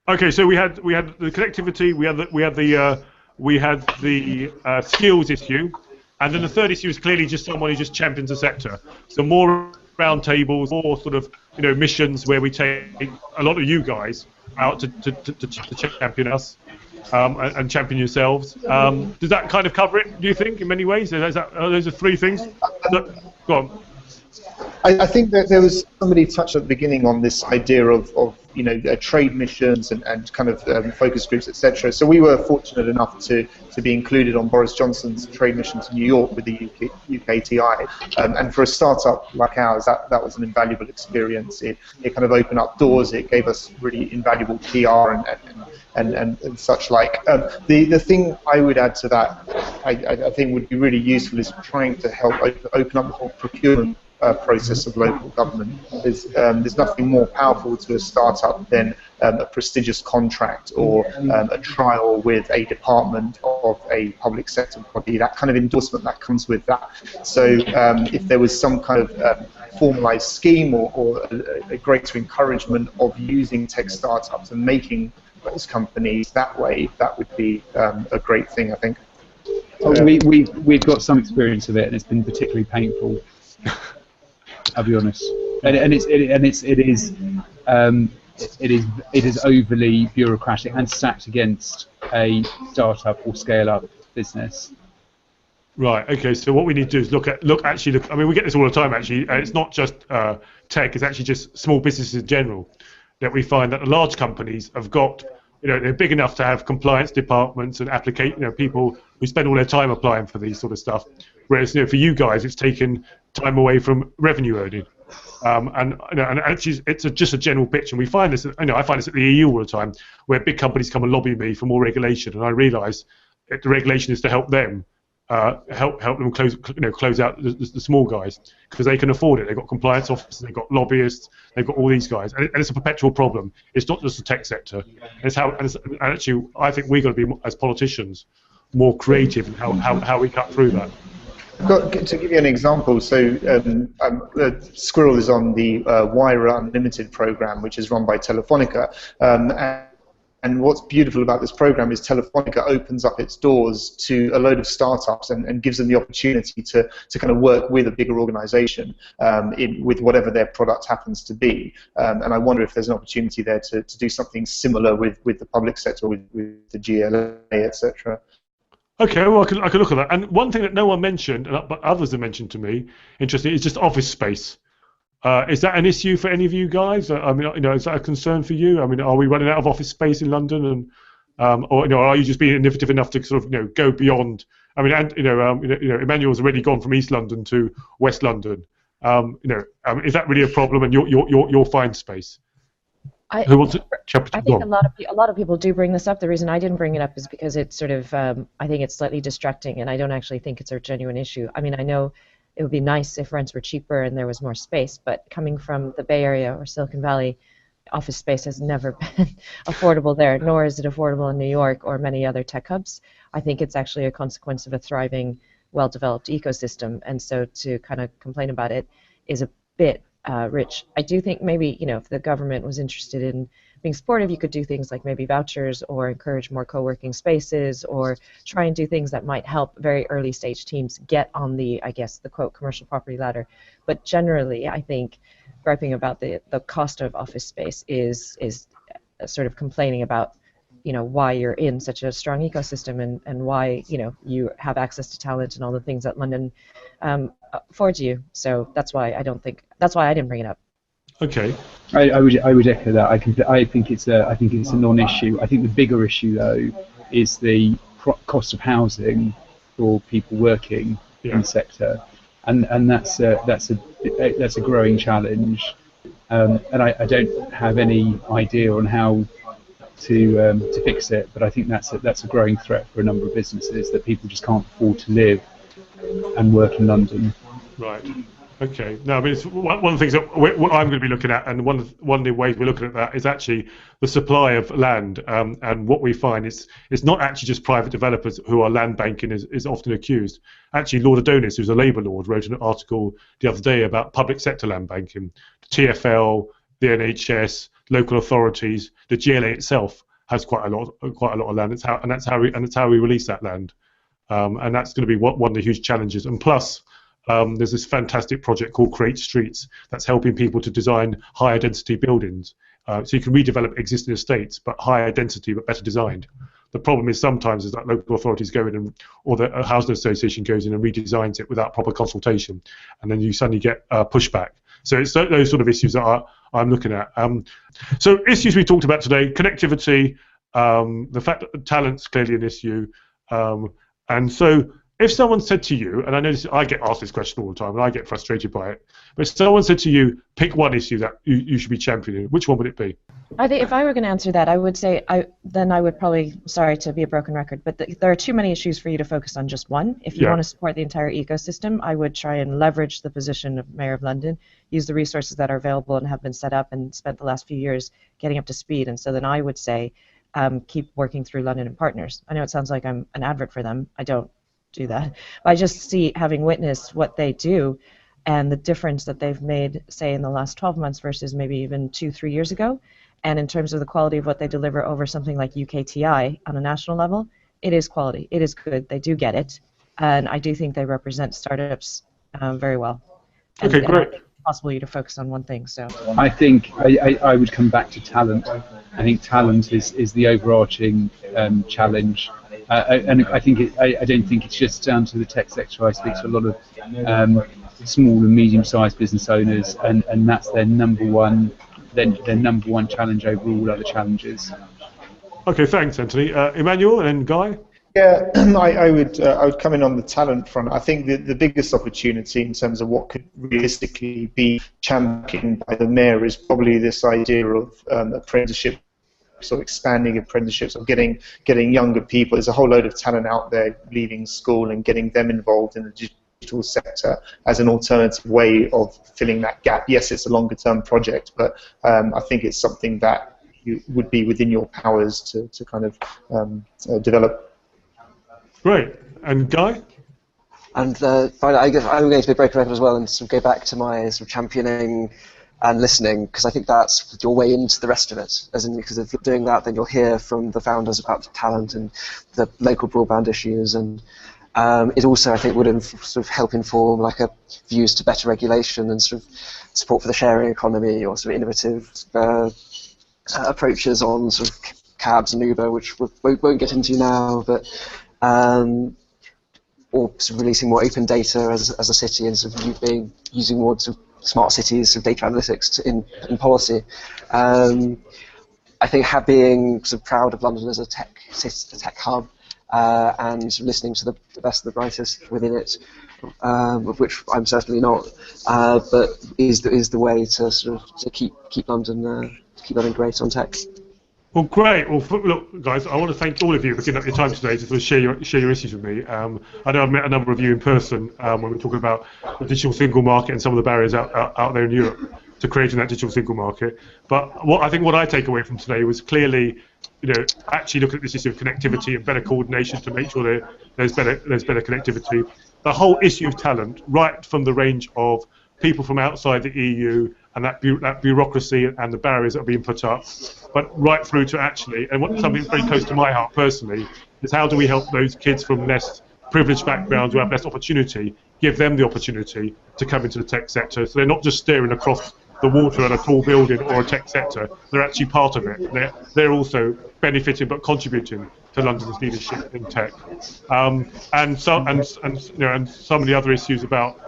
Okay, so we had the connectivity, we had the skills issue, and then the third issue is clearly just someone who just champions the sector. So more round tables, more sort of missions where we take a lot of you guys out to champion us and champion yourselves. Does that kind of cover it? Do you think in many ways? Those are three things. Go on. I think that there was somebody touched at the beginning on this idea of trade missions and kind of focus groups, etc. So we were fortunate enough to be included on Boris Johnson's trade mission to New York with the UKTI, and for a startup like ours, that was an invaluable experience. It kind of opened up doors. It gave us really invaluable PR and such like. The thing I would add to that, I think would be really useful, is trying to help open up the whole procurement process of local government. There's nothing more powerful to a startup than a prestigious contract or a trial with a department of a public sector body, that kind of endorsement that comes with that. So if there was some kind of formalized scheme or a greater encouragement of using tech startups and making those companies that way, that would be a great thing, I think. We've got some experience of it, and it's been particularly painful. I'll be honest, and it is overly bureaucratic and stacked against a startup or scale-up business. Right. Okay. So what we need to do is look. I mean, we get this all the time. Actually, it's not just tech. It's actually just small businesses in general that we find that the large companies have got. They're big enough to have compliance departments and people who spend all their time applying for these sort of stuff. Whereas, for you guys, it's taken time away from revenue earning. And actually, it's just a general pitch. And we find this. I find this at the EU all the time, where big companies come and lobby me for more regulation, and I realise that the regulation is to help them. Help them close out the small guys, because they can afford it. They've got compliance officers, they've got lobbyists, they've got all these guys, and it's a perpetual problem. It's not just the tech sector. And actually, I think we've got to be, as politicians, more creative in how we cut through that. To give you an example, so Squirrel is on the Wire Unlimited program, which is run by Telefonica. And what's beautiful about this program is Telefonica opens up its doors to a load of startups and gives them the opportunity to kind of work with a bigger organization with whatever their product happens to be. And I wonder if there's an opportunity there to do something similar with the public sector, with the GLA, etc. Okay, well, I can look at that. And one thing that no one mentioned, but others have mentioned to me, interesting, is just office space. Is that an issue for any of you guys? I mean, is that a concern for you? I mean, are we running out of office space in London, or are you just being innovative enough to sort of go beyond? I mean, and Emmanuel's already gone from East London to West London. Is that really a problem? And you'll find space. Who wants to? I think a lot of people do bring this up. The reason I didn't bring it up is because it's sort of I think it's slightly distracting, and I don't actually think it's a genuine issue. I mean, I know it would be nice if rents were cheaper and there was more space, but coming from the Bay Area or Silicon Valley, office space has never been affordable there, nor is it affordable in New York or many other tech hubs. I think it's actually a consequence of a thriving, well-developed ecosystem, and so to kind of complain about it is a bit rich. I do think maybe, if the government was interested in being supportive, you could do things like maybe vouchers or encourage more co-working spaces or try and do things that might help very early stage teams get on the, I guess, the quote commercial property ladder. But generally, I think griping about the cost of office space is sort of complaining about why you're in such a strong ecosystem and why you have access to talent and all the things that London affords you. So that's why I didn't bring it up. Okay. I would echo that. I think it's a non-issue. I think the bigger issue though is the cost of housing for people working in the sector, and that's a growing challenge. And I don't have any idea on how to fix it, but I think that's a growing threat for a number of businesses, that people just can't afford to live and work in London. Right. Okay. No, I mean, it's one of the things that I'm going to be looking at, and one of the ways we're looking at that is actually the supply of land. And what we find is it's not actually just private developers who are land banking is often accused. Actually, Lord Adonis, who's a Labour lord, wrote an article the other day about public sector land banking, the TfL, the NHS, local authorities, the GLA itself has quite a lot of land. That's how we release that land, and that's going to be one of the huge challenges. And plus, there's this fantastic project called Create Streets that's helping people to design higher density buildings. So you can redevelop existing estates, but higher density, but better designed. The problem is sometimes is that local authorities go in or the housing association goes in and redesigns it without proper consultation, and then you suddenly get pushback. So it's those sort of issues that I'm looking at. So issues we talked about today: connectivity, the fact that talent's clearly an issue, and so if someone said to you, and I know I get asked this question all the time, and I get frustrated by it, but if someone said to you, pick one issue that you should be championing, which one would it be? I think if I were going to answer that, I would say I would probably, sorry to be a broken record, but there are too many issues for you to focus on just one. If you want to support the entire ecosystem, I would try and leverage the position of Mayor of London, use the resources that are available and have been set up and spent the last few years getting up to speed. And so then I would say keep working through London and Partners. I know it sounds like I'm an advert for them. I don't do that. But I just see, having witnessed what they do and the difference that they've made, say, in the last 12 months versus maybe even 2-3 years ago, and in terms of the quality of what they deliver over something like UKTI on a national level, it is quality. It is good. They do get it. And I do think they represent startups very well. And, okay, great. And it's possible you to focus on one thing. So I think I would come back to talent. I think talent is the overarching challenge. And I think I don't think it's just down to the tech sector. I speak to a lot of small and medium-sized business owners, and that's their number one challenge over all other challenges. Okay, thanks, Anthony. Emmanuel and Guy? Yeah, I would come in on the talent front. I think the biggest opportunity in terms of what could realistically be championed by the mayor is probably this idea of apprenticeship, so expanding apprenticeships, or getting younger people. There's a whole load of talent out there leaving school and getting them involved in the digital sector as an alternative way of filling that gap. Yes, it's a longer term project, but I think it's something that would be within your powers to kind of develop. Great. And Guy? And finally, I guess I'm going to be breaking record as well and sort of go back to my sort of championing and listening, because I think that's your way into the rest of it. Because if you're doing that, then you'll hear from the founders about the talent and the local broadband issues, and it also, I think, would sort of help inform like a views to better regulation and sort of support for the sharing economy, or sort of innovative approaches on sort of cabs and Uber, which we won't get into now, but or sort of releasing more open data as a city, and sort of using more sort of smart cities, sort of data analytics in policy. I think being sort of proud of London as a tech hub, and sort of listening to the best of the brightest within it, of which I'm certainly not, but is the way to sort of to keep London great on tech. Well, great. Well, look, guys, I want to thank all of you for giving up your time today to sort of share your issues with me. I know I've met a number of you in person when we're talking about the digital single market and some of the barriers out there in Europe to creating that digital single market. But what I take away from today was clearly, actually looking at this issue of connectivity and better coordination to make sure there's better connectivity. The whole issue of talent, right from the range of people from outside the EU and that bureaucracy and the barriers that are being put up, but right through to actually, and something very close to my heart personally, is how do we help those kids from less privileged backgrounds who have less opportunity, give them the opportunity to come into the tech sector, so they're not just staring across the water at a tall building or a tech sector, they're actually part of it. They're also benefiting but contributing to London's leadership in tech. And some of the other issues about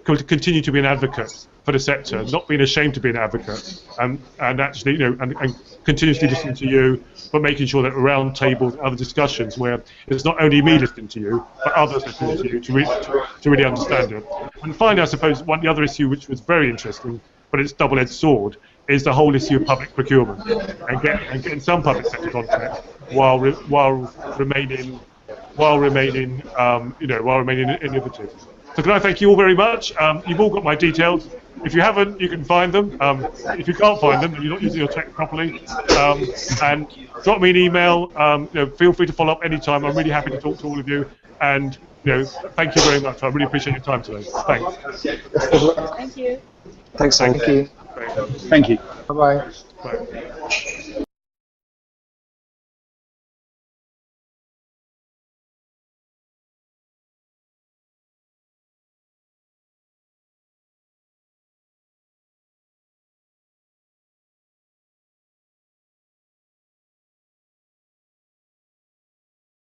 continue to be an advocate for the sector, not being ashamed to be an advocate, and actually, and continuously listening to you, but making sure that around tables, other discussions where it's not only me listening to you, but others listening to you to really understand it. And finally, I suppose the other issue which was very interesting, but it's double-edged sword, is the whole issue of public procurement and getting some public sector contracts while remaining innovative. So can I thank you all very much? You've all got my details. If you haven't, you can find them. If you can't find them, then you're not using your tech properly. And drop me an email. Feel free to follow up anytime. I'm really happy to talk to all of you. And thank you very much. I really appreciate your time today. Thanks. Thank you. Thanks. Thank you. Thank you. Bye-bye. Bye.